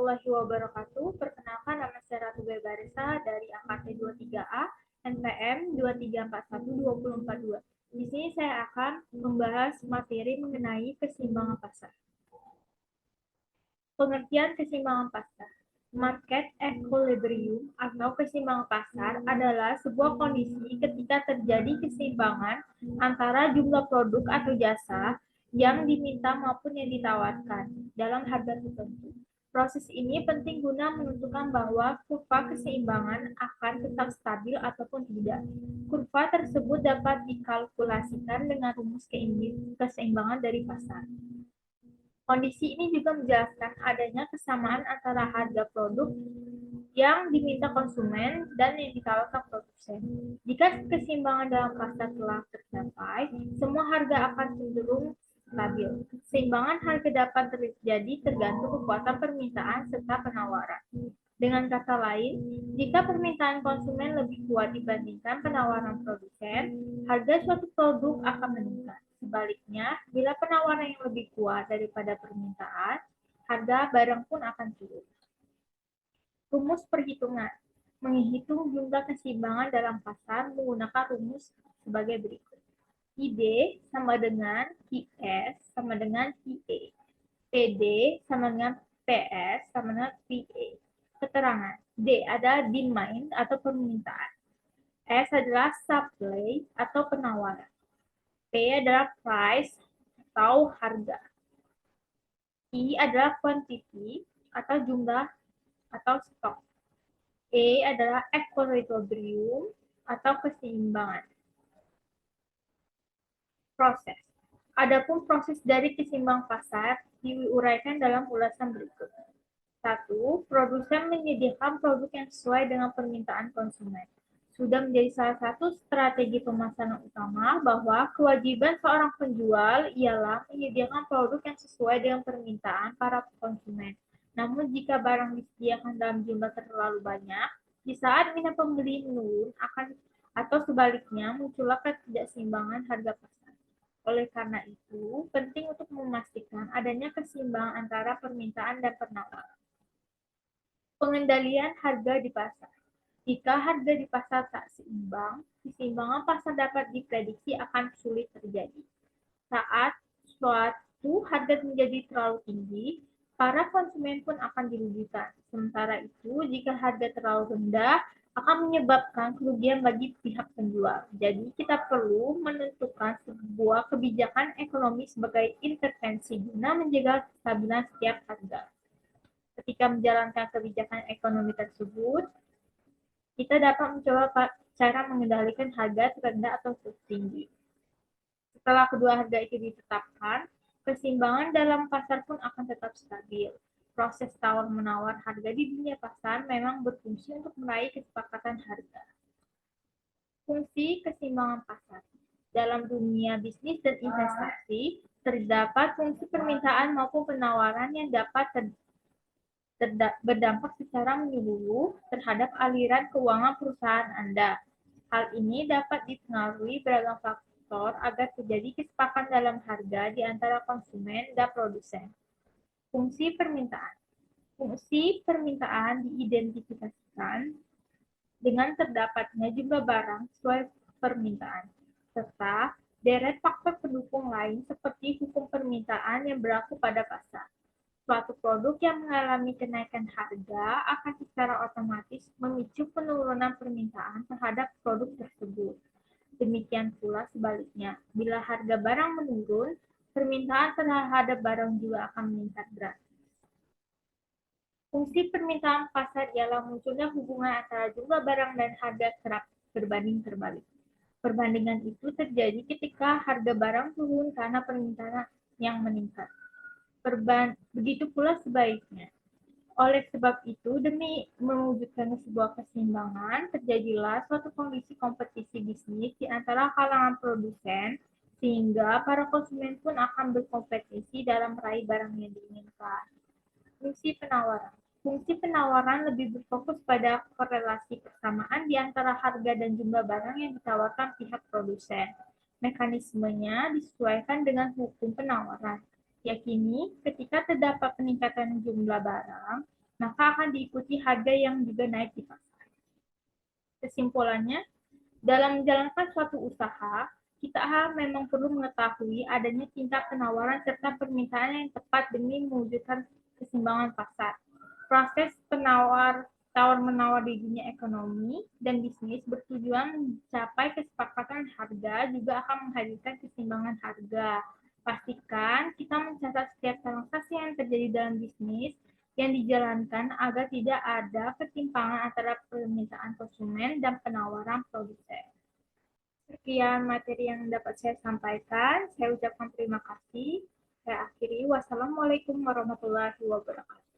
warahmatullahi wabarakatuh. Perkenalkan, nama saya Ratu Bebarisa dari angkatan 23A, NPM 2341242. Di sini saya akan membahas materi mengenai keseimbangan pasar. Pengertian keseimbangan pasar. Market equilibrium atau keseimbangan pasar adalah sebuah kondisi ketika terjadi keseimbangan antara jumlah produk atau jasa yang diminta maupun yang ditawarkan dalam harga tertentu. Proses ini penting guna menentukan bahwa kurva keseimbangan akan tetap stabil ataupun tidak. Kurva tersebut dapat dikalkulasikan dengan rumus keseimbangan dari pasar. Kondisi ini juga menjelaskan adanya kesamaan antara harga produk yang diminta konsumen dan yang ditawarkan produsen. Jika keseimbangan dalam pasar telah tercapai, semua harga akan cenderung stabil. Keseimbangan harga dapat terjadi tergantung kekuatan permintaan serta penawaran. Dengan kata lain, jika permintaan konsumen lebih kuat dibandingkan penawaran produsen, harga suatu produk akan meningkat. Sebaliknya, bila penawaran yang lebih kuat daripada permintaan, harga barang pun akan turun. Rumus perhitungan. Menghitung jumlah keseimbangan dalam pasar menggunakan rumus sebagai berikut. ID sama dengan QS sama dengan QA. PD sama dengan PS sama dengan PA. Keterangan. D adalah demand atau permintaan. S adalah supply atau penawaran. P adalah price atau harga. I adalah quantity atau jumlah atau stok. E adalah equilibrium atau keseimbangan. Proses. Adapun proses dari keseimbangan pasar diuraikan dalam ulasan berikut. 1. Produsen menyediakan produk yang sesuai dengan permintaan konsumen. Sudah menjadi salah satu strategi pemasaran utama bahwa kewajiban seorang penjual ialah menyediakan produk yang sesuai dengan permintaan para konsumen. Namun jika barang disediakan dalam jumlah terlalu banyak, di saat minat pembeli menurun atau sebaliknya muncullah ketidakseimbangan harga pasar. Oleh karena itu, penting untuk memastikan adanya keseimbangan antara permintaan dan penawaran. Pengendalian harga di pasar. Jika harga di pasar tak seimbang, keseimbangan pasar dapat diprediksi akan sulit terjadi. Saat suatu harga menjadi terlalu tinggi, para konsumen pun akan dirugikan. Sementara itu, jika harga terlalu rendah, akan menyebabkan kerugian bagi pihak penjual. Jadi, kita perlu menentukan sebuah kebijakan ekonomi sebagai intervensi guna menjaga kestabilan setiap harga. Ketika menjalankan kebijakan ekonomi tersebut, kita dapat mencoba cara mengendalikan harga terendah atau tertinggi. Setelah kedua harga itu ditetapkan, keseimbangan dalam pasar pun akan tetap stabil. Proses tawar-menawar harga di dunia pasar memang berfungsi untuk meraih kesepakatan harga. Fungsi keseimbangan pasar. Dalam dunia bisnis dan investasi, terdapat fungsi permintaan maupun penawaran yang dapat berdampak secara menyeluruh terhadap aliran keuangan perusahaan Anda. Hal ini dapat dipengaruhi beragam faktor agar terjadi kesepakatan dalam harga di antara konsumen dan produsen. Fungsi permintaan. Fungsi permintaan diidentifikasikan dengan terdapatnya jumlah barang sesuai permintaan, serta deret faktor pendukung lain seperti hukum permintaan yang berlaku pada pasar. Suatu produk yang mengalami kenaikan harga akan secara otomatis memicu penurunan permintaan terhadap produk tersebut. Demikian pula sebaliknya, bila harga barang menurun, permintaan terhadap barang juga akan meningkat drastis. Fungsi permintaan pasar ialah munculnya hubungan antara jumlah barang dan harga kerap berbanding terbalik. Perbandingan itu terjadi ketika harga barang turun karena permintaan yang meningkat. Begitu pula sebaliknya. Oleh sebab itu, demi mewujudkan sebuah keseimbangan, terjadilah suatu kondisi kompetisi bisnis di antara kalangan produsen, sehingga para konsumen pun akan berkompetisi dalam meraih barang yang diinginkan. Fungsi penawaran. Fungsi penawaran lebih berfokus pada korelasi persamaan di antara harga dan jumlah barang yang ditawarkan pihak produsen. Mekanismenya disesuaikan dengan hukum penawaran. Yakini, ketika terdapat peningkatan jumlah barang, maka akan diikuti harga yang juga naik di pasar. Kesimpulannya, dalam menjalankan suatu usaha, kita memang perlu mengetahui adanya tingkat penawaran serta permintaan yang tepat demi mewujudkan keseimbangan pasar. Proses tawar-menawar di dunia ekonomi dan bisnis bertujuan mencapai kesepakatan harga juga akan menghadirkan keseimbangan harga. Pastikan kita mencatat setiap transaksi yang terjadi dalam bisnis yang dijalankan agar tidak ada ketimpangan antara permintaan konsumen dan penawaran produsen. Sekian materi yang dapat saya sampaikan. Saya ucapkan terima kasih. Saya akhiri. Wassalamualaikum warahmatullahi wabarakatuh.